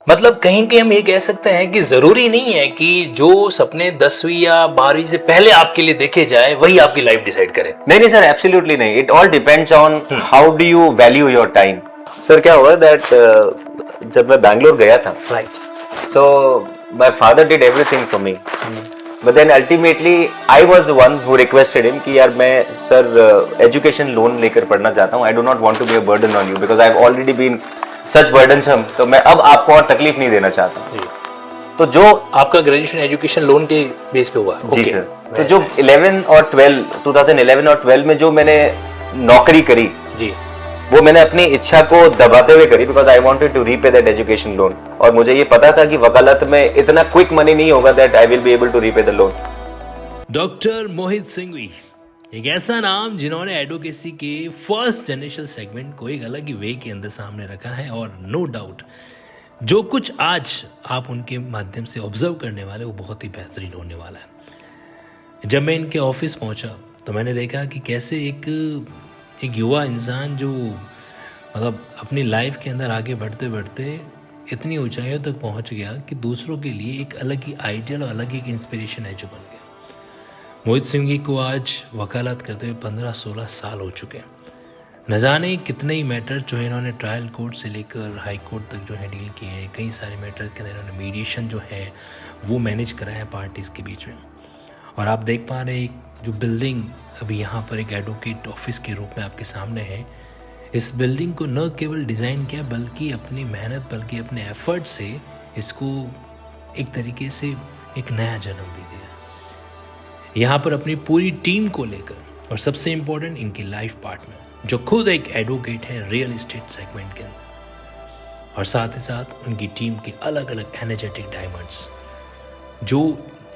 मतलब कहीं कहीं हम ये कह सकते हैं कि जरूरी नहीं है कि जो सपने 10वीं या 12वीं से पहले आपके लिए देखे जाए वही आपकी लाइफ डिसाइड करे। नहीं सर, एब्सोल्युटली नहीं। It all depends on how do you value your time. Sir क्या हुआ दैट जब मैं बैंगलोर गया था, right, so my father did everything for me, but then ultimately I was the one who requested him कि यार मैं सर एजुकेशन लोन लेकर पढ़ना चाहता हूँ। I do not want to be a burden on you because I have already been such burdensome, तो मैं अब आपको और तकलीफ नहीं देना चाहता हूँ। तो जो आपका ग्रेजुएशन एजुकेशन लोन के बेस पे हुआ? जी सर। तो जो 11 और 12 2011 और 12 में जो मैंने नौकरी करी जी, वो मैंने अपनी इच्छा को दबाते हुए करी because I wanted to repay that education loan. और मुझे ये पता था कि वकालत में इतना क्विक मनी नहीं होगा that I will be able to repay the loan. Doctor Mohit Singhvi, एक ऐसा नाम जिन्होंने एडवोकेसी के फर्स्ट जनरेशन सेगमेंट को एक अलग ही वे के अंदर सामने रखा है, और नो डाउट जो कुछ आज आप उनके माध्यम से ऑब्जर्व करने वाले वो बहुत ही बेहतरीन होने वाला है। जब मैं इनके ऑफिस पहुंचा तो मैंने देखा कि कैसे एक युवा इंसान जो मतलब अपनी लाइफ के अंदर आगे बढ़ते बढ़ते इतनी ऊंचाइयों तक पहुंच गया कि दूसरों के लिए एक अलग ही आइडियल और अलग ही एक इंस्पिरेशन है जो बन गया। मोहित सिंघवी को आज वकालत करते हुए 15-16 साल हो चुके हैं। न जाने कितने ही मैटर जो है इन्होंने ट्रायल कोर्ट से लेकर हाई कोर्ट तक जो है डील किए हैं। कई सारे मैटर के अंदर इन्होंने मीडिएशन जो है वो मैनेज कराया है पार्टीज़ के बीच में। और आप देख पा रहे हैं जो बिल्डिंग अभी यहाँ पर एक एडवोकेट ऑफिस के रूप में आपके सामने है, इस बिल्डिंग को न केवल डिज़ाइन किया बल्कि अपनी मेहनत बल्कि अपने एफर्ट से इसको एक तरीके से एक नया जन्म भी दिया। यहाँ पर अपनी पूरी टीम को लेकर, और सबसे इम्पोर्टेंट इनकी लाइफ पार्टनर जो खुद एक एडवोकेट है रियल एस्टेट सेगमेंट के अंदर, और साथ ही साथ उनकी टीम के अलग अलग एनर्जेटिक डायमंड्स जो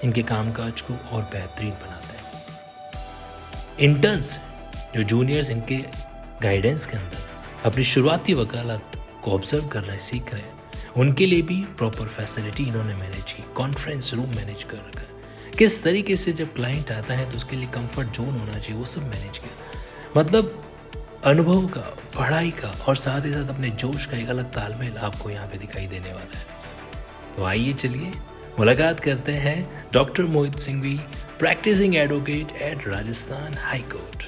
इनके कामकाज को और बेहतरीन बनाते हैं। इंटर्न्स जो जूनियर्स इनके गाइडेंस के अंदर अपनी शुरुआती वकालत को ऑब्जर्व कर रहे हैं, सीख रहे हैं, उनके लिए भी प्रॉपर फैसिलिटी इन्होंने मैनेज की, कॉन्फ्रेंस रूम मैनेज कर रखा है। किस तरीके से जब क्लाइंट आता है तो उसके लिए कंफर्ट जोन होना चाहिए वो सब मैनेज किया। मतलब अनुभव का, पढ़ाई का और साथ ही साथ अपने जोश का एक अलग तालमेल आपको यहाँ पे दिखाई देने वाला है। तो आइए चलिए मुलाकात करते हैं doctor Mohit Singhvi, practising advocate at Rajasthan high court.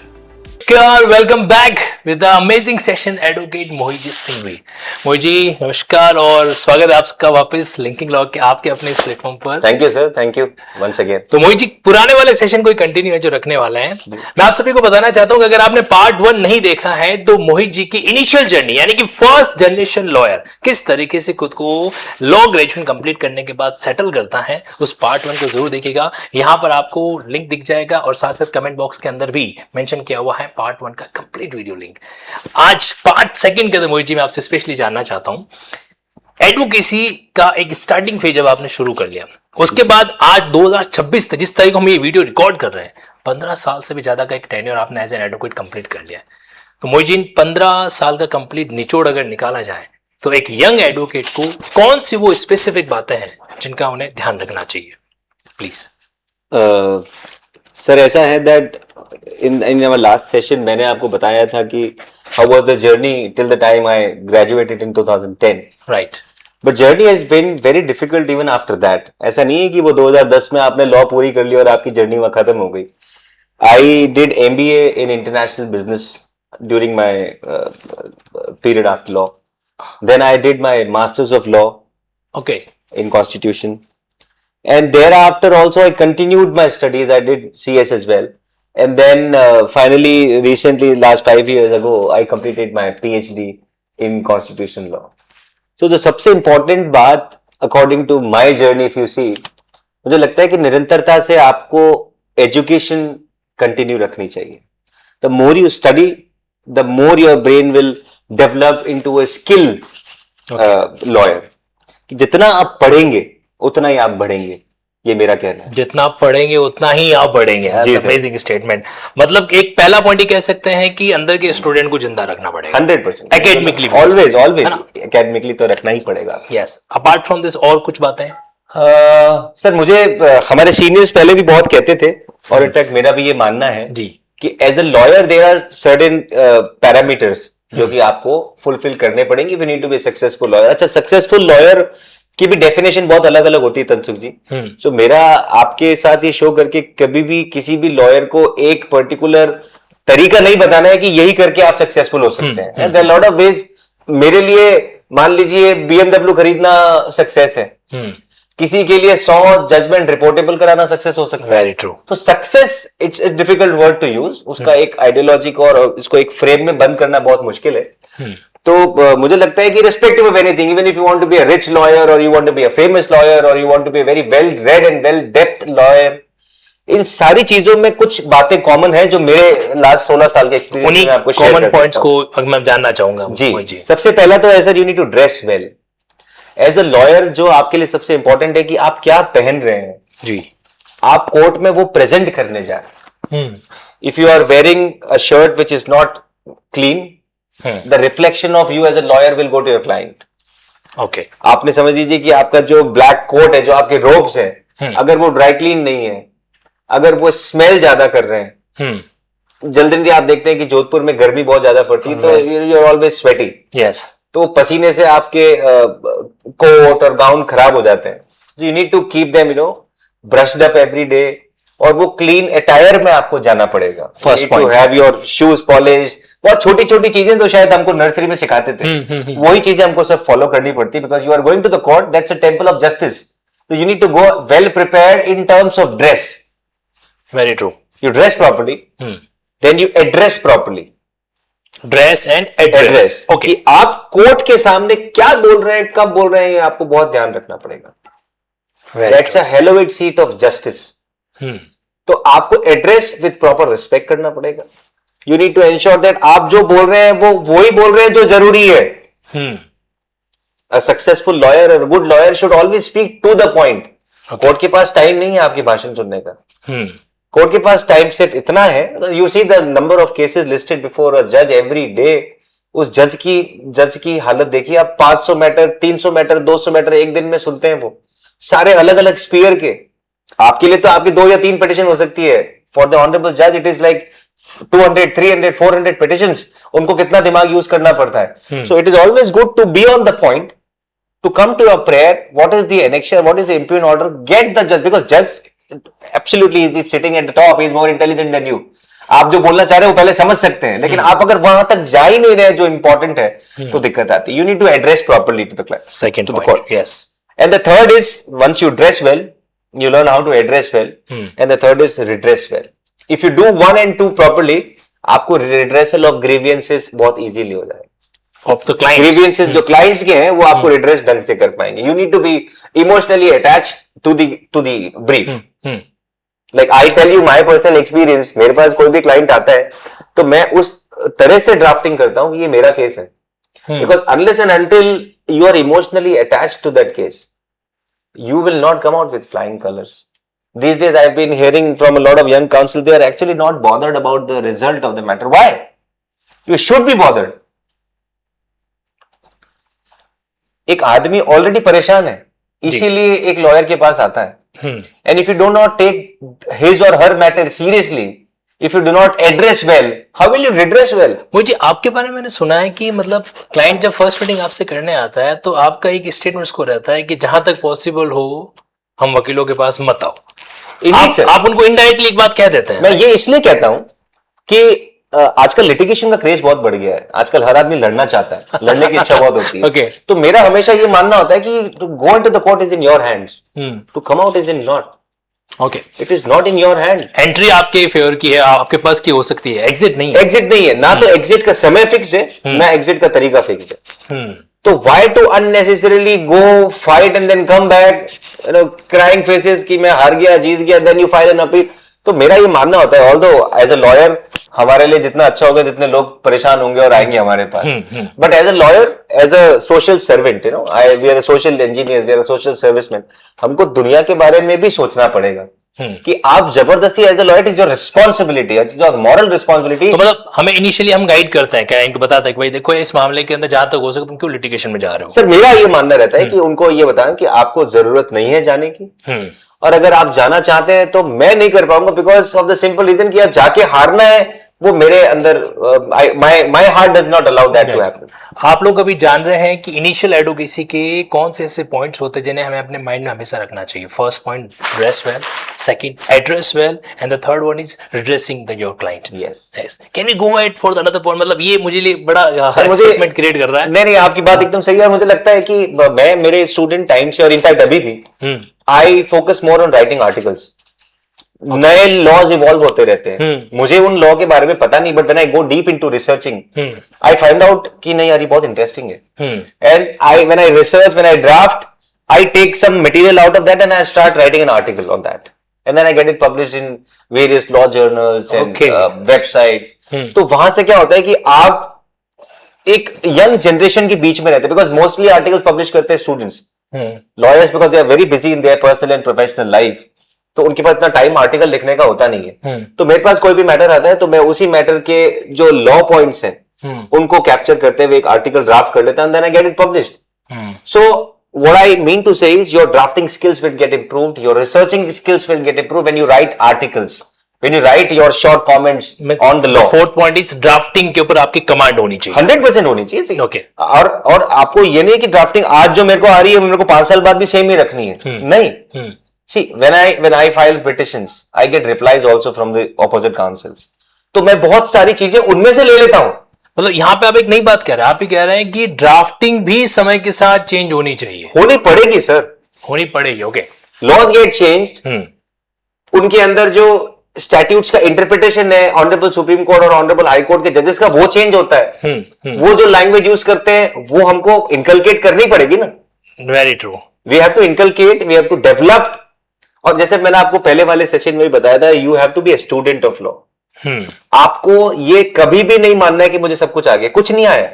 Welcome back with the amazing session advocate Mohit ji Singhvi. Mohit ji नमस्कार और स्वागत है आप सबका वापस लिंकिंग लॉ के आपके अपने इस प्लेटफॉर्म पर। Thank you sir, thank you once again. तो मोहित जी पुराने वाले सेशन को कंटिन्यू है जो रखने वाला है। मैं आप सभी को बताना चाहता हूं कि अगर आपने पार्ट 1 नहीं देखा है तो मोहित जी की इनिशियल जर्नी यानी कि फर्स्ट जनरेशन लॉयर किस तरीके से खुद को लॉ ग्रेजुएशन कंप्लीट करने के बाद सेटल करता है, उस पार्ट 1 को जरूर देखिएगा। यहां पर आपको लिंक दिख जाएगा और साथ साथ कमेंट बॉक्स के अंदर भी मेंशन किया हुआ है पार्ट 1 का कंप्लीट वीडियो लिंक। आज 5 सेकंड के अंदर मोहित जी मैं आपसे स्पेशली जानना चाहता हूं, एडवोकेसी का एक स्टार्टिंग फेज जब आपने शुरू कर लिया, उसके बाद आज 2026 तक जिस तारीख को हम ये वीडियो रिकॉर्ड कर रहे हैं, 15 साल से भी ज्यादा का एक टेन्योर आपने एज एन एडवोकेट कंप्लीट कर लिया। तो मोहित जी 15 साल का कंप्लीट निचोड़ अगर निकाला जाए तो एक यंग एडवोकेट को कौन सी वो स्पेसिफिक बातें हैं जिनका उन्हें ध्यान रखना चाहिए, प्लीज? सर ऐसा है that in our last session मैंने आपको बताया था कि how was the journey till the time I graduated in 2010, right. But journey has been very difficult even after that. ऐसा नहीं है कि वो 2010 में आपने लॉ पूरी कर ली और आपकी जर्नी वहां खत्म हो गई। I did MBA in international business during my period after law, then I did my masters of law okay in constitution, and thereafter also I continued my studies. I did CS as well, and then finally recently last 5 years ago I completed my PhD in constitutional law. So the सबसे important बात according to my journey if you see, मुझे लगता है कि निरंतरता से आपको education continue रखनी चाहिए। The more you study, the more your brain will develop into a skilled lawyer. कि जितना आप पढ़ेंगे उतना ही आप बढ़ेंगे, ये मेरा कहना है। जितना आप पढ़ेंगे उतना ही आप बढ़ेंगे। Amazing statement. मतलब एक पहला पॉइंट ही कह सकते हैं कि अंदर के स्टूडेंट को जिंदा रखना पड़ेगा 100% एकेडमिकली, ऑलवेज एकेडमिकली तो रखना ही पड़ेगा। यस। अपार्ट फ्रॉम दिस और कुछ बातें? सर मुझे हमारे सीनियर्स पहले भी बहुत कहते थे और इनफैक्ट मेरा भी ये मानना है जी कि as a lawyer there are certain parameters जो कि आपको फुलफिल करने पड़ेंगे। We need to be successful lawyer. अच्छा, सक्सेसफुल लॉयर की भी डेफिनेशन बहुत अलग अलग होती है तंसुख जी। सो मेरा आपके साथ ये शो करके कभी भी किसी भी लॉयर को एक पर्टिकुलर तरीका नहीं बताना है कि यही करके आप सक्सेसफुल हो सकते हैं। There lot of ways. मेरे लिए मान लीजिए BMW खरीदना सक्सेस है, किसी के लिए 100 जजमेंट रिपोर्टेबल कराना सक्सेस हो सकता है। Very true. तो success it's a difficult word to use, उसका एक आइडियोलॉजी को और इसको एक फ्रेम में बंद करना बहुत मुश्किल है। तो मुझे लगता है कि respective of anything, even if you want to be a rich lawyer और you want to be a famous lawyer और you want to be a very well read and well depth lawyer, इन सारी चीजों में कुछ बातें common है जो मेरे लास्ट 16 साल के एक्सपीरियंस में आपको शेयर कॉमन पॉइंट्स को मैं जानना चाहूंगा। जी, सबसे पहला तो ऐसा you need to dress well as a lawyer. जो आपके लिए सबसे इंपॉर्टेंट है कि आप क्या पहन रहे हैं जी, आप कोर्ट में वो प्रेजेंट करने जा रहे हैं। If you are wearing a shirt which is not clean, the reflection of you as a lawyer will go to your client. Okay, आपने समझ लीजिए कि आपका जो ब्लैक कोट है, जो आपके रोब्स है, अगर वो ड्राई क्लीन नहीं है, अगर वो स्मेल ज्यादा कर रहे हैं, जल्दी आप देखते हैं कि जोधपुर में गर्मी बहुत ज्यादा पड़ती है, तो you are always sweaty. Yes, तो पसीने से आपके कोट और गाउन खराब हो जाते हैं। You need to keep them brushed up every day, और वो क्लीन अटायर में आपको जाना पड़ेगा। First to have your shoes polish. बहुत छोटी छोटी चीजें तो शायद हमको नर्सरी में सिखाते थे, वही चीजें हमको सब फॉलो करनी पड़ती, because you are going to the court, that's a temple of justice. तो you need to go well prepared in terms of dress. Very true. You dress properly, then you address properly. Dress and address. Okay, कि आप court के सामने क्या बोल रहे हैं, कब बोल रहे हैं, ये आपको बहुत ध्यान रखना पड़ेगा। That's a hallowed seat of justice. तो आपको एड्रेस विथ प्रॉपर रिस्पेक्ट करना पड़ेगा। You need to ensure that आप जो बोल रहे हैं वो वही बोल रहे हैं जो जरूरी है। A successful lawyer or a good lawyer should always speak to the point. Court के पास टाइम नहीं है आपके भाषण सुनने का। कोर्ट के पास टाइम सिर्फ इतना है, you see the number of cases listed before a जज एवरी डे। उस जज की हालत देखिए आप। 500 मैटर, 300 मैटर, 200 मैटर एक दिन में सुनते हैं, वो सारे अलग अलग स्पीयर के। आपके लिए तो आपकी 2 या 3 पिटिशन हो सकती है, फॉर द ऑनरेबल जज इट इज लाइक 200, 300, 400 पिटिशंस। उनको कितना दिमाग यूज करना पड़ता है। So it is always good to be on the point, to come to your prayer, what is the annexure, what is the impugned order, get the judge, because judge absolutely is sitting at the top, he is more intelligent than you. आप जो बोलना चाह रहे हो वो पहले समझ सकते हैं, लेकिन आप अगर वहां तक जा ही नहीं रहे जो इंपॉर्टेंट है, तो दिक्कत आती है। You need to address properly to the client. Second to the point, court. yes. And the third is, once you dress well, you learn how to address well. And the third is redress well. If you do 1 and 2 properly, आपको redressal of grievances बहुत easily हो जाएगा। Of the client. Grievances जो clients के हैं वो आपको redress ढंग से कर पाएंगे। You need to be emotionally attached to the brief. Like I tell you my personal experience, मेरे पास कोई भी client आता है तो मैं उस तरह से ड्राफ्टिंग करता हूँ कि ये मेरा केस है। Because unless and until you are emotionally attached to that case, you will not come out with flying colors. These days I've been hearing from a lot of young counsel, they are actually not bothered about the result of the matter. Why? You should be bothered. एक आदमी already परेशान है, इसीलिए एक lawyer के पास आता है। And if you do not take his और her matter seriously, if you do not address well, how will you redress well? मुझे आपके बारे में मैंने सुना है कि मतलब क्लाइंट जब फर्स्ट मीटिंग आपसे करने आता है तो आपका एक स्टेटमेंट उसको रहता है कि जहां तक पॉसिबल हो हम वकीलों के पास मत आओ। आप उनको इनडायरेक्टली एक बात कह देते हैं। मैं ये इसलिए कहता हूं कि आजकल लिटिगेशन का क्रेज बहुत बढ़ गया है। आजकल हर आदमी लड़ना चाहता है, लड़ने की इच्छा बहुत होती है। तो मेरा हमेशा ये मानना होता है कि to go into the court is in your hands, to come out is in not. Okay, it is not in your hand. Entry आपके फेवर की है, आपके पास की हो सकती है, एग्जिट नहीं है। एग्जिट नहीं है ना, तो एग्जिट का समय फिक्स्ड है, ना एग्जिट का तरीका फिक्स्ड है। तो why to unnecessarily go fight and then come back, crying faces कि मैं हार गया, जीत गया, then you file an appeal. तो मेरा ये मानना होता है, ऑल्दो एज अ लॉयर हमारे लिए जितना अच्छा होगा जितने लोग परेशान होंगे और आएंगे हमारे पास, but as a lawyer, as a social servant, you know, we are a social engineer, we are a social serviceman, हमको दुनिया के बारे में भी सोचना पड़ेगा कि आप जबरदस्ती as a lawyer, it is your responsibility, it is your moral responsibility. तो मतलब हमें इनिशियली हम गाइड करते हैं, क्लाइंट को बताते हैं कि भाई देखो इस मामले के अंदर जहां तक हो सके तुम क्यों लिटिगेशन में जा रहे हो। सर मेरा ये मानना रहता है कि उनको ये बताएं कि आपको जरूरत नहीं है जाने की, और अगर आप जाना चाहते हैं तो मैं नहीं कर पाऊंगा, because of the simple reason कि आप जाके हारना है वो मेरे अंदर my heart does not allow that to happen. आप लोग अभी जान रहे हैं कि इनिशियल एडवोकेसी के कौन से ऐसे पॉइंट्स होते हैं जिन्हें हमें अपने माइंड में हमेशा रखना चाहिए. First point, dress well. Second, address well. And the third one is redressing your client. Yes. Can we go at for the another point? मतलब ये मुझे लिए बड़ा एक्साइटमेंट क्रिएट कर रहा है. नहीं, आपकी बात एकदम सही है. मुझे लगता है कि मैं मेरे स्टूडेंट टाइम से और इनफैक्ट अभी भी I focus more on writing articles. नए लॉज इवॉल्व होते रहते हैं. मुझे उन लॉ के बारे में पता नहीं, but when I go deep into researching I find out कि नहीं यार ये बहुत इंटरेस्टिंग है. And when I research, when I draft, I take some material out of that and I start writing an article on that. And then I get it published in various law journals and websites. तो वहां से क्या होता है कि आप एक young generation के बीच में रहते हैं, बिकॉज मोस्टली आर्टिकल्स पब्लिश करते हैं students, lawyers, because they are very busy in their personal and professional life. तो उनके पास इतना टाइम आर्टिकल लिखने का होता नहीं है. तो मेरे पास कोई भी मैटर आता है तो मैं उसी मैटर के जो लॉ पॉइंट्स हैं उनको कैप्चर करते हुए एक आर्टिकल ड्राफ्ट कर लेता हूं, then I get it published. So what I mean to say is your drafting skills will get improved, your researching skills will get improved when you write articles, when you write your short comments on the law. Fourth point is drafting के ऊपर आपकी command होनी चाहिए. 100% होनी चाहिए. Okay. और आपको ये नहीं कि ड्राफ्टिंग आज जो मेरे को आ रही है मेरे को 5 साल बाद भी सेम ही रखनी है. नहीं. See, when I file petitions, I get replies also from the opposite counsels. तो मैं बहुत सारी चीजें उनमें से ले लेता हूं. मतलब यहाँ पे आप एक नई बात कह रहे हैं. आप ही कह रहे हैं कि ड्राफ्टिंग भी समय के साथ चेंज होनी चाहिए. होनी पड़ेगी सर. होनी पड़ेगी. ओके. Laws get changed. उनके अंदर जो स्टैट्यूट्स का इंटरप्रिटेशन है ऑनरेबल सुप्रीम कोर्ट और ऑनरेबल हाई कोर्ट के जजेस का, वो चेंज होता है. वो जो लैंग्वेज यूज करते हैं वो हमको इनकलकेट करनी पड़ेगी ना. Very true. We have to inculcate, we have to develop. और जैसे मैंने आपको पहले वाले सेशन में भी बताया था, you have to be a student of law. आपको ये कभी भी नहीं मानना है कि मुझे सब कुछ आ गया. कुछ नहीं आया.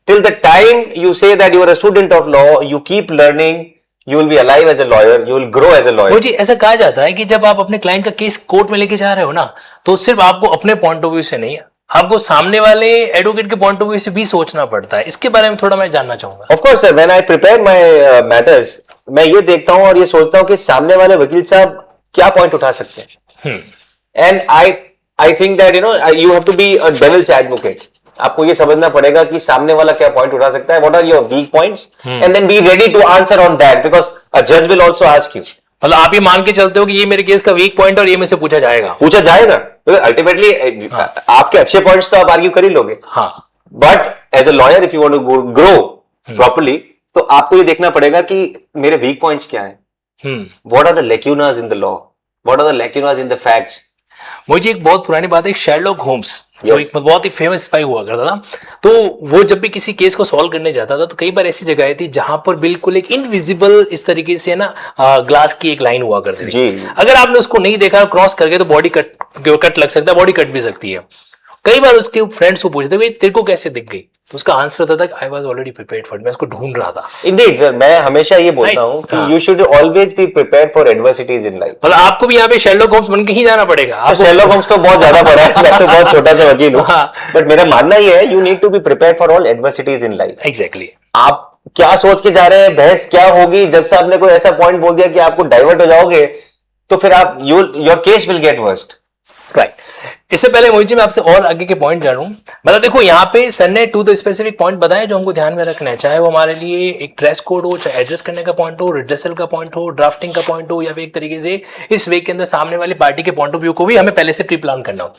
Till the time you say that you are a student of law, you keep learning, you will be alive as a lawyer, you will grow as a lawyer. जी, ऐसा कहा जाता है कि जब आप अपने क्लाइंट का केस कोर्ट में लेके जा रहे हो ना, तो सिर्फ आपको अपने पॉइंट ऑफ व्यू से नहीं, आपको सामने वाले एडवोकेट के पॉइंट ऑफ व्यू से भी सोचना पड़ता है. इसके बारे में थोड़ा मैं जानना चाहूंगा. Of course sir, when I prepare my matters, मैं ये देखता हूं और ये सोचता हूं कि सामने वाले वकील साहब क्या पॉइंट उठा सकते हैं. And I think that you have to be a devil's advocate. आपको ये समझना पड़ेगा कि सामने वाला क्या पॉइंट उठा सकता है, what are your weak points, and then be ready to answer on that, because a जज विल आल्सो आस्क यू. मतलब आप ये मान के चलते हो कि ये मेरे केस का वीक पॉइंट और ये मुझे पूछा जाएगा. अल्टीमेटली आपके अच्छे पॉइंट्स तो आप आर्ग्यू कर ही लोगे. But as a lawyer if you want to grow properly, तो आपको ये देखना पड़ेगा कि मेरे वीक पॉइंट्स क्या है, what are the lacunas in the law, what are the lacunas in the facts. मुझे एक बहुत पुरानी बात है, शेरलॉक होम्स जो एक बहुत ही फेमस स्पाई हुआ करता था, तो वो जब भी किसी केस को सॉल्व करने जाता था तो कई बार ऐसी जगह थी जहां पर बिल्कुल एक इनविजिबल इस तरीके से ना ग्लास की एक लाइन हुआ करती थी. अगर आपने उसको नहीं देखा, क्रॉस करके, तो बॉडी कट लग सकता है, बॉडी कट भी सकती है. कई बार उसके फ्रेंड्स को पूछते भाई तेरे को कैसे दिख गई, तो उसका आंसर होता था I was already prepared for it, मैं उसको ढूंढ रहा था. इंडीड सर, मैं हमेशा ये बोलता हूं कि you should always be prepared for adversities in life. मतलब आपको भी यहाँ पे शेरलॉक होम्स बन के ही जाना पड़ेगा. आप शेरलॉक होम्स तो बहुत ज्यादा बड़ा है, मैं तो बहुत छोटा सा वकील हूं. बट मेरा मानना ये है, you need to be prepared for all adversities in life. Exactly. आप क्या सोच के जा रहे हैं, बहस क्या होगी, जज साहब ने कोई ऐसा पॉइंट बोल दिया कि आपको डाइवर्ट हो जाओगे, तो फिर आप your case will get worst. Right. इससे पहले मोहित जी मैं आपसे और आगे के पॉइंट जानूं. मतलब देखो यहाँ पे सर ने 2 स्पेसिफिक पॉइंट बताए जो हमको ध्यान में रखना है, चाहे वो हमारे लिए एक ड्रेस कोड हो, चाहे एड्रेस करने का पॉइंट हो, रिड्रेसल का पॉइंट हो, ड्राफ्टिंग का पॉइंट हो, या फिर एक तरीके से इस वे के अंदर सामने वाली पार्टी के पॉइंट ऑफ व्यू को भी हमें पहले से प्री प्लान करना हो.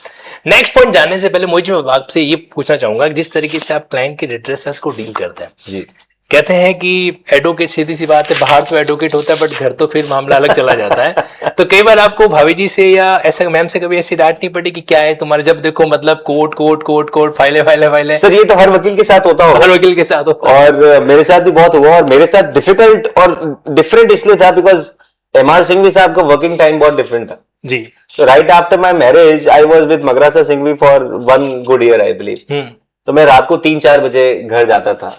नेक्स्ट पॉइंट जानने से पहले मोहित जी मैं आपसे ये पूछना चाहूंगा, जिस तरीके से आप क्लाइंट के रिड्रेसेस को डील करते हैं. जी. कहते हैं कि एडवोकेट, सीधी सी बात है, बाहर तो एडवोकेट होता है बट घर तो फिर मामला अलग चला जाता है. तो कई बार आपको भाभी जी से या ऐसा मैम से कभी ऐसी डांट नहीं पड़ी कि क्या है तुम्हारे, जब देखो मतलब कोर्ट फाइलें. सर ये तो हर वकील के साथ होता होगा. हर वकील के साथ होता है. और मेरे साथ भी बहुत हुआ, और मेरे साथ डिफिकल्ट और डिफरेंट इसलिए था बिकॉज एमआर सिंघवी साहब का वर्किंग टाइम बहुत डिफरेंट था. जी. तो right after my marriage I was with मगरासा Singhvi for 1 good year I believe. तो मैं रात को 3-4 बजे घर जाता था.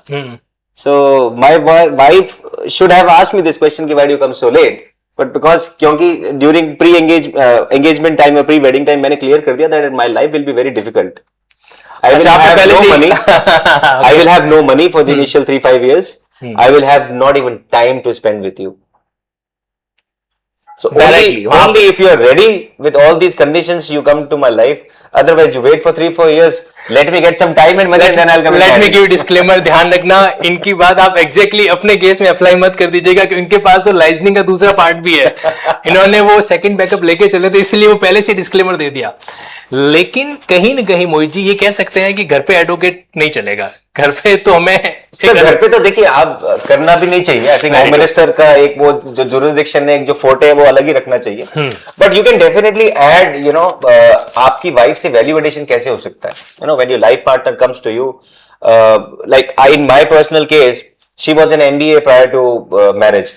So my wife should have asked me this question कि why do you come so late? But because क्योंकि during engagement time or pre-wedding time मैंने clear कर दिया that my life will be very difficult. I will have no money. I will have no money for the initial 3-5 years. I will have not even time to spend with you. So Directly. only if you are ready with all these conditions, you come to my life. Otherwise, you wait for 3-4 years. Let me get some time and money, and then I'll come. Let me give disclaimer, ध्यान रखना इनकी बात आप exactly अपने case में apply मत कर दीजिएगा, कि इनके पास तो लाइजनिंग का दूसरा पार्ट भी है। इन्होंने वो सेकंड बैकअप लेके चले थे, इसलिए वो पहले से डिस्क्लेमर दे दिया। लेकिन कहीं न कहीं मोहित जी ये कह सकते हैं कि घर पे एडवोकेट नहीं चलेगा, घर पे तो हमें घर पे तो देखिए आप करना भी नहीं चाहिए। आई थिंक होम मिनिस्टर का एक वो जो जुरिसडिक्शन है, एक जो फोर्टे है, वो अलग ही रखना चाहिए। But you can definitely add, you know, आपकी वाइफ से वैल्यू एडिशन कैसे हो सकता है, you know, when your life partner comes to you, like in my personal case, she was an MBA prior to marriage.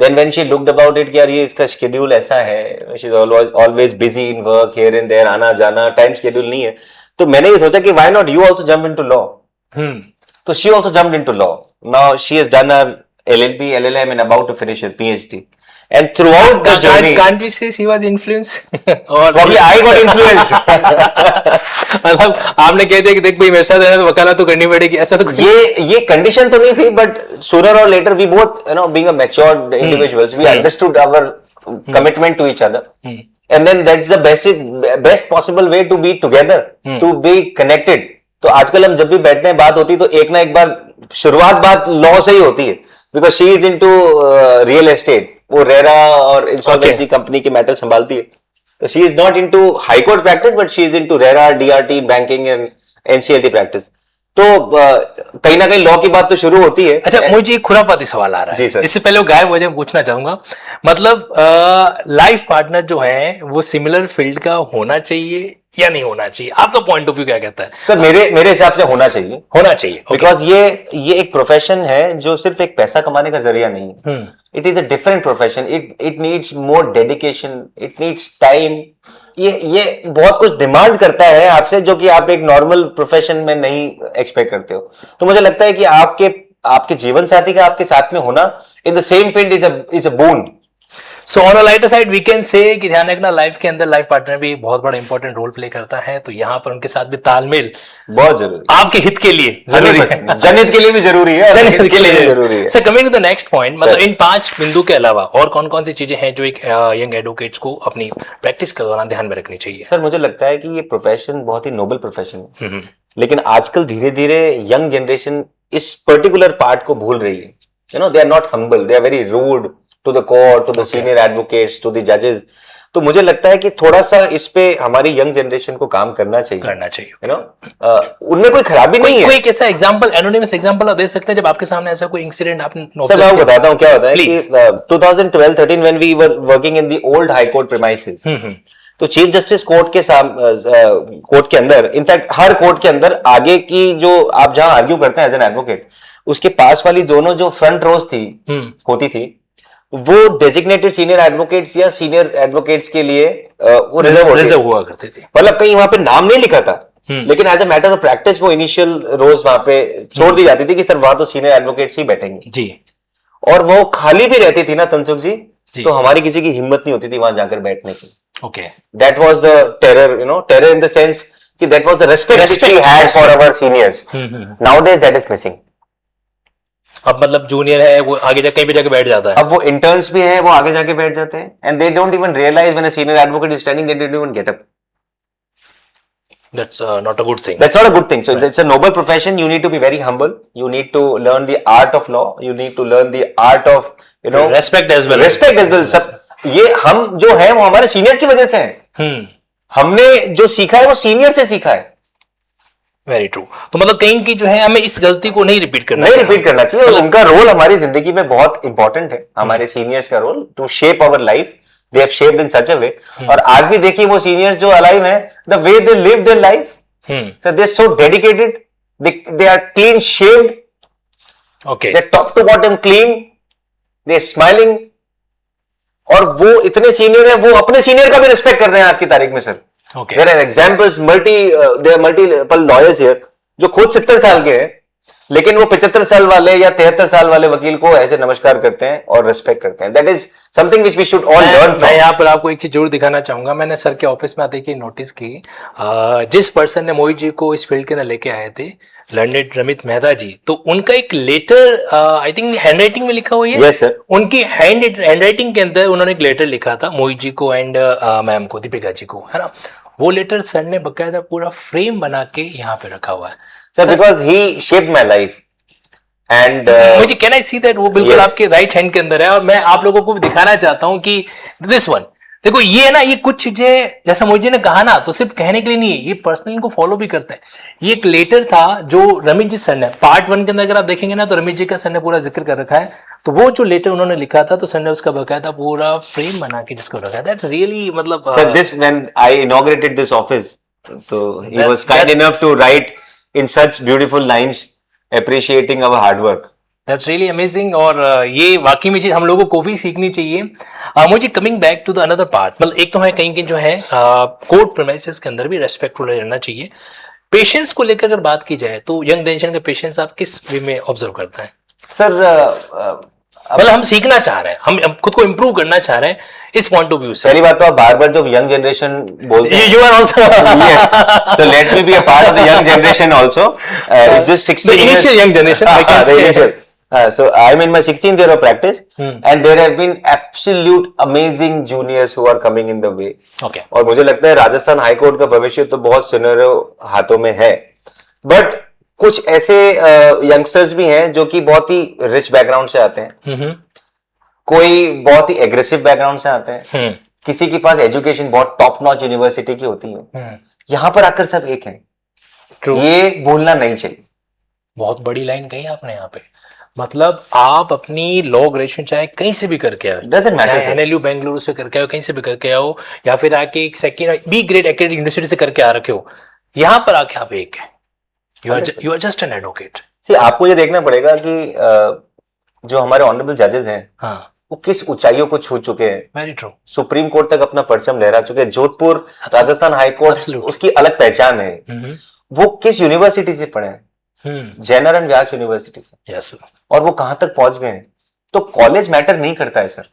Then when she looked about it कि यार ये इसका शेड्यूल ऐसा है, she is always busy in work here and there, आना जाना, time schedule नहीं है, तो मैंने ये सोचा कि why not you also jump into law. तो she also jumped into law. Now she has done her LLB, LLM and about to finish her PhD. And throughout the journey, can't we say she was influenced? or probably I got influenced. मतलब आपने कह दिया कि देख भाई मेरे साथ रहना तो वकालत तो करनी पड़ेगी, ऐसा तो ये कंडीशन तो नहीं थी, but sooner or later we both, you know, being a matured individuals, we understood our commitment to each other, and then that's the best possible way to be together, to be connected. तो आजकल हम जब भी बैठते हैं, बात होती है, तो एक ना एक बार शुरुआत बात लॉ से ही होती है, because she is into real estate, वो रेरा और इंश्योरेंसी कंपनी के मैटर संभालती है, तो she is not into high court practice, but she is into RERA, DRT, banking and NCLT practice. तो कहीं ना कहीं लॉ की बात तो शुरू होती है। अच्छा, मुझे एक खुरापाती सवाल आ रहा है, जी सर। इससे पहले वो गायब हो जाए, पूछना चाहूंगा, मतलब लाइफ पार्टनर जो है वो सिमिलर फील्ड का होना चाहिए या नहीं होना चाहिए? आपका पॉइंट ऑफ व्यू क्या कहता है? सर मेरे हिसाब से होना चाहिए, होना चाहिए, बिकॉज ये एक प्रोफेशन है जो सिर्फ एक पैसा कमाने का जरिया नहीं है। It is a different profession, it needs more dedication, it needs time, ये बहुत कुछ डिमांड करता है आपसे, जो कि आप एक नॉर्मल प्रोफेशन में नहीं एक्सपेक्ट करते हो। तो मुझे लगता है कि आपके जीवन साथी का आपके साथ में होना in the same field is a boon. So on a lighter side we can say कि ध्यान रखना, लाइफ के अंदर लाइफ पार्टनर भी बहुत बड़ा इंपॉर्टेंट रोल प्ले करता है, तो यहाँ पर उनके साथ भी तालमेल बहुत जरूरी, आपके हित के लिए जरूरी है, जनहित के लिए भी जरूरी है, जनहित के लिए जरूरी है। Sir coming to the next point, मतलब इन 5 बिंदु के अलावा और कौन कौन सी चीजें हैं जो एक यंग एडवोकेट्स को अपनी प्रैक्टिस के दौरान ध्यान में रखनी चाहिए? सर मुझे लगता है कि ये प्रोफेशन बहुत ही नोबल प्रोफेशन है, लेकिन आजकल धीरे धीरे यंग जनरेशन इस पर्टिकुलर पार्ट को भूल रही है। You know, they are not humble, they are very rude to the court, to the senior advocates, to the judges. तो मुझे लगता है कि थोड़ा सा इस पे हमारी यंग जनरेशन को काम करना चाहिए, यू नो, उनमें कोई खराबी नहीं है। कोई कैसा एग्जांपल, एनोनिमस एग्जांपल आप दे सकते हैं जब आपके सामने ऐसा कोई इंसिडेंट आपने? सर मैं आपको बताता हूँ क्या होता है कि 2012-13 when we were working in the old high court premises, तो चीफ जस्टिस कोर्ट के अंदर, इनफैक्ट हर कोर्ट के अंदर आगे की जो आप जहां आर्ग्यू करते हैं एज एन एडवोकेट, उसके पास वाली दोनों जो फ्रंट रोज थी होती थी, वो डेजिग्नेटेड सीनियर एडवोकेट्स या सीनियर एडवोकेट्स के लिए वो रिजर्व हुआ करते थे। मतलब कहीं वहां पे नाम नहीं लिखा था, लेकिन as a matter of practice वो इनिशियल रोज वहां पे छोड़ दी जाती थी कि सर वहां तो सीनियर एडवोकेट्स ही बैठेंगे जी, और वो खाली भी रहती थी ना तनसुख जी, तो हमारी किसी की हिम्मत नहीं होती थी वहां जाकर बैठने की। Okay, that was the terror, you know, terror in the sense कि that was the respect we had for our seniors. Nowadays that is missing. अब मतलब जूनियर है वो आगे जाके कहीं पे जाके बैठ जाता है, अब वो इंटर्न्स भी है वो आगे जाके बैठ जाते हैं, and they don't even realise when a senior advocate is standing, they don't even get up. That's not a good thing. That's not a good thing. So it's a noble profession. You need to be very humble. You need to learn the art of law. You need to learn the art of, you know, respect as well. Respect as well. सब ये हम जो है वो हमारे seniors की वजह से हैं। हमने जो सीखा है वो सीनियर से सीखा है। Very true. तो मतलब कहीं की जो है हमें इस गलती को नहीं रिपीट करना चाहिए। और उनका रोल हमारी जिंदगी में बहुत इंपॉर्टेंट है, हमारे सीनियर्स का role to shape our life. They have shaped in such a way. और आज भी देखिए वो सीनियर्स जो अलाइव हैं, the way they live their life, so they are so dedicated, they are clean shaved, okay, they are top to bottom clean, they are smiling. और वो इतने सीनियर हैं, वो अपने सीनियर का भी रिस्पेक्ट कर रहे हैं आज की तारीख में sir. Okay. There are examples, there are multiple lawyers here जो खुद 70 साल के हैं, लेकिन वो 75 साल वाले या 73 साल वाले वकील को ऐसे नमस्कार करते हैं और रिस्पेक्ट करते हैं. That is something which we should all learn मैं फ्रॉम. यहाँ पर आपको एक चीज जरूर दिखाना चाहूंगा. मैंने सर के ऑफिस में आते ही नोटिस की, जिस पर्सन ने मोहित जी को इस फील्ड के अंदर लेके आए थे, लर्नेड रमित मेहता जी, तो उनका एक letter I think handwriting में लिखा हुआ है. Yes sir. उनकी हैंड राइटिंग के अंदर उन्होंने एक लेटर लिखा था मोहित जी को एंड मैम को, दीपिका जी को, है ना. वो लेटर सर ने बकायदा पूरा फ्रेम बना के यहाँ पे रखा हुआ है. Sir because he shaped my life and मुझे कैन आई सी दैट वो बिल्कुल आपके राइट हैंड के अंदर है. और मैं आप लोगों को भी दिखाना चाहता हूं कि दिस वन देखो, ये है ना, ये कुछ चीजें जैसा मोहित जी ने कहा ना, तो सिर्फ कहने के लिए नहीं है, ये पर्सनली इनको फॉलो भी करते हैं. ये एक लेटर था जो रमित जी सर ने पार्ट 1 के अंदर अगर आप देखेंगे ना, तो रमित जी का सर ने पूरा जिक्र कर रखा है. तो वो जो लेटर उन्होंने लिखा था, तो सर ने उसका बकायदा पूरा फ्रेम बना के जिसको रखा है. दैट्स रियली मतलब sir this when I inaugurated this office, तो he was kind enough to write in such beautiful lines appreciating our hard work. That's really amazing. और ये वाकई में चीज हम लोगों को भी सीखनी चाहिए. मुझे coming back to the another part, मतलब एक तो है कहीं जो है कोर्ट प्रेमाइसेस के अंदर भी रेस्पेक्टफुल रहना चाहिए. पेशेंस को लेकर अगर बात की जाए तो यंग जनरेशन का पेशेंस आप किस वे में ऑब्जर्व करते हैं? सर मतलब हम सीखना चाह रहे हैं, हम खुद को इम्प्रूव करना चाह रहे हैं इस पॉइंट ऑफ व्यू से. पहली बात तो आप बार-बार जो यंग जनरेशन बोलते हैं, you are also yes, so let me be a part of the young generation also. It's just 16 the initial years. young generation, I can The say. initial. So I'm in my 16th year of practice, and there have been absolute amazing juniors who are coming in the way. Okay. और मुझे लगता है Rajasthan high court का भविष्य तो बहुत सुनहरे हाथों में है. बट कुछ ऐसे यंगस्टर्स भी हैं जो कि बहुत ही रिच बैकग्राउंड से आते हैं, कोई बहुत ही एग्रेसिव बैकग्राउंड से आते हैं, किसी के पास एजुकेशन बहुत टॉप नॉच यूनिवर्सिटी की होती है. यहां पर आकर सब एक हैं. True. ये भूलना नहीं चाहिए. बहुत बड़ी लाइन कही आपने यहाँ पे. मतलब आप अपनी लॉ ग्रेजुएशन चाहे कहीं से भी करके आओ, Doesn't matter, चाहे NLU बेंगलुरु से करके आओ, कहीं से भी करके आओ, या फिर आके एक second B grade academic university से करके आ रखे हो, यहाँ पर आके आप एक है. You are just an advocate. आपको ये देखना पड़ेगा कि जो हमारे ऑनरेबल जजेस हैं, हाँ, वो किस ऊंचाइयों को छू चुके हैं. Very true. सुप्रीम कोर्ट तक अपना परचम लहरा चुके हैं. Jodhpur Rajasthan high court, Absolutely. उसकी अलग पहचान है. वो किस यूनिवर्सिटी से पढ़े हैं? जैनर एंड व्यास यूनिवर्सिटी से. यस. और वो कहां तक पहुंच गए हैं. तो कॉलेज मैटर नहीं करता है सर.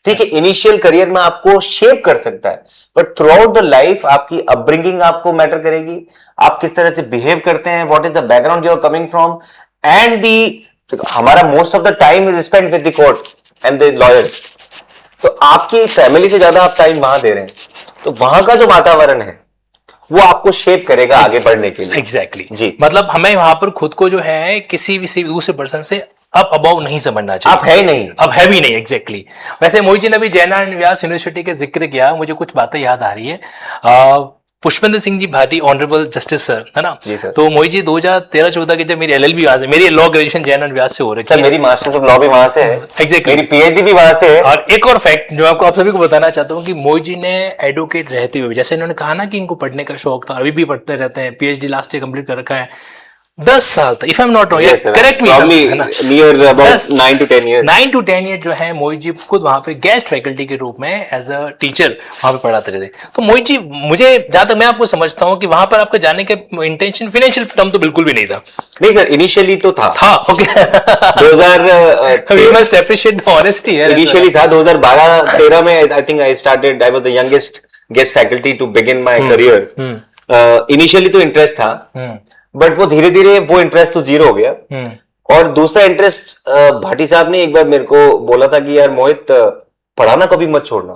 ठीक है, इनिशियल करियर में आपको शेप कर सकता है, but throughout the life आपकी अपब्रिंगिंग आपको मैटर करेगी. आप किस तरह से बिहेव करते हैं, what is the background you are coming from, and the हमारा most of the time is spend with the court and the lawyers. तो आपकी फैमिली से ज्यादा आप टाइम वहां दे रहे हैं, तो वहां का जो वातावरण है वो आपको शेप करेगा आगे बढ़ने के लिए. एग्जैक्टली. जी. मतलब हमें वहां पर खुद को जो है किसी भी दूसरे पर्सन से अप अबाउ नहीं समझना चाहिए. आप है ही नहीं. अब है भी नहीं. एग्जैक्टली. वैसे मोहित जी ने भी जैना एंड व्यास यूनिवर्सिटी का जिक्र किया, मुझे कुछ बातें याद आ रही है. Pushpendra Singh ji Bhati, honourable justice sir, है ना. जी सर. तो मोहित जी 2013-14 के जब मेरी LLB वहां से, मेरी लॉ ग्रेजुएशन जैना एंड व्यास से हो रही सर, मेरी मास्टर्स ऑफ लॉ भी वहां से है. एग्जैक्टली. मेरी PhD भी वहां से है. और एक और फैक्ट जो आपको आप सभी को बताना चाहता हूँ कि मोहित जी ने एडवोकेट रहते हुए, जैसे इन्होंने कहा ना कि इनको पढ़ने का शौक था, अभी भी पढ़ते रहते हैं, PhD लास्ट ईयर कंप्लीट कर रखा है, 10 साल तक, if I am not wrong, correct me, near about 9 to 10 years. 9 to 10 year जो है मोहित जी खुद वहां पे गेस्ट फैकल्टी के रूप में एज अ टीचर वहां पे पढ़ाते रहे. तो मोहित जी, मुझे जहां तक मैं आपको समझता हूँ कि वहां पर आपका जाने का इंटेंशन फाइनेंशियल टर्म तो बिल्कुल भी नहीं था. नहीं सर, इनिशियली तो था. Okay. 2000 we must appreciate the honesty. Initially था 2012-13 में. I think I started, I was the youngest guest faculty to begin my career. Initially तो इंटरेस्ट था, बट वो धीरे धीरे वो इंटरेस्ट तो जीरो हो गया. और दूसरा इंटरेस्ट, भाटी साहब ने एक बार मेरे को बोला था कि यार मोहित, पढ़ाना कभी मत छोड़ना,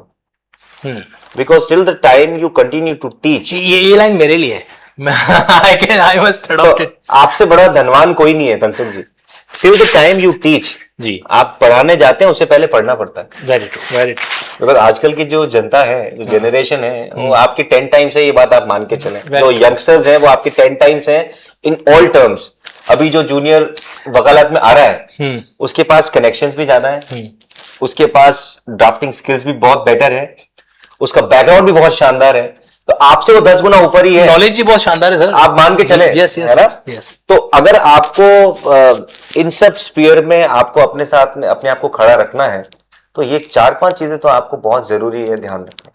because till the time you continue to teach. ये लाइन मेरे लिए है. I must adopt it. आपसे बड़ा धनवान कोई नहीं है Kanchan ji. Till the time you teach. जी. आप पढ़ाने जाते हैं, उससे पहले पढ़ना पड़ता है. Very true, very true. Because आजकल की जो जनता है, जो जनरेशन है, वो आपकी 10 टाइम्स है, ये बात आप मान के चलें. जो यंगस्टर्स हैं वो आपके 10 टाइम्स हैं इन ऑल टर्म्स. अभी जो जूनियर वकालत में आ रहा है, उसके पास कनेक्शंस भी ज्यादा है, उसके पास ड्राफ्टिंग स्किल्स भी बहुत बेटर है, उसका बैकग्राउंड भी बहुत शानदार है. तो आपसे वो 10 गुना ऊपर ही है. नॉलेज भी बहुत शानदार है सर, आप मान के चले. Yes yes yes. तो अगर आपको इन सब स्पीयर में आपको अपने साथ में अपने आप को खड़ा रखना है, तो ये 4-5 चीजें तो आपको बहुत जरूरी है ध्यान रखना.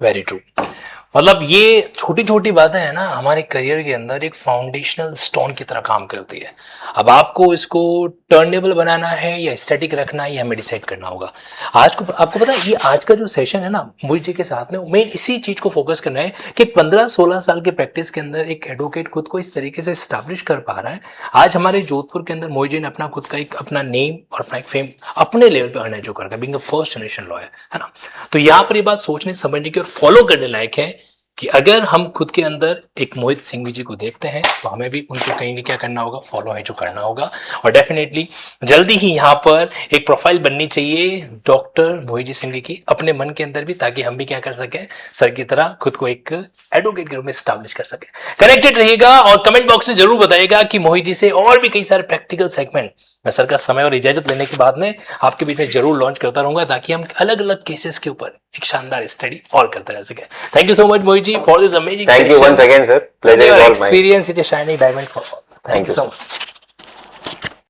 Very true. मतलब ये छोटी छोटी बातें हैं ना, हमारे करियर के अंदर एक फाउंडेशनल स्टोन की तरह काम करती है। अब आपको इसको टर्नेबल बनाना है या स्टैटिक रखना है, ये हमें डिसाइड करना होगा। आज को आपको पता है, ये आज का जो सेशन है ना मोहित जी के साथ में, मेन इसी चीज को फोकस करना है कि 15-16 साल के प्रैक्टिस के अंदर एक एडवोकेट खुद को इस तरीके से स्टैब्लिश कर पा रहा है। आज हमारे जोधपुर के अंदर मोहित जी ने अपना खुद का एक अपना नेम और अपना एक फेम अपने लेवल पे अर्न जो कर रहा है, being a first generation lawyer, है ना। तो यहाँ पर ये बात सोचने समझने की और फॉलो करने लायक है कि अगर हम खुद के अंदर एक मोहित सिंघवी जी को देखते हैं तो हमें भी उनको कहीं ना क्या करना होगा, फॉलो है जो करना होगा। और डेफिनेटली जल्दी ही यहाँ पर एक प्रोफाइल बननी चाहिए डॉक्टर मोहित जी सिंघवी की अपने मन के अंदर भी, ताकि हम भी क्या कर सके, सर की तरह खुद को एक एडवोकेट के रूप में स्टैब्लिश कर सके। कनेक्टेड रहिएगा और कमेंट बॉक्स में जरूर बताइएगा कि मोहित जी से और भी कई सारे प्रैक्टिकल सेगमेंट मैं सर का समय और इजाजत लेने के बाद में आपके बीच में जरूर लॉन्च करता रहूंगा, ताकि हम अलग अलग केसेस के ऊपर एक शानदार स्टडी और करते रह सके। Thank you so much Mohit ji for this amazing Thank you once again, sir. Pleasure is all mine. experience. It is shining diamond for all. Thank you so much.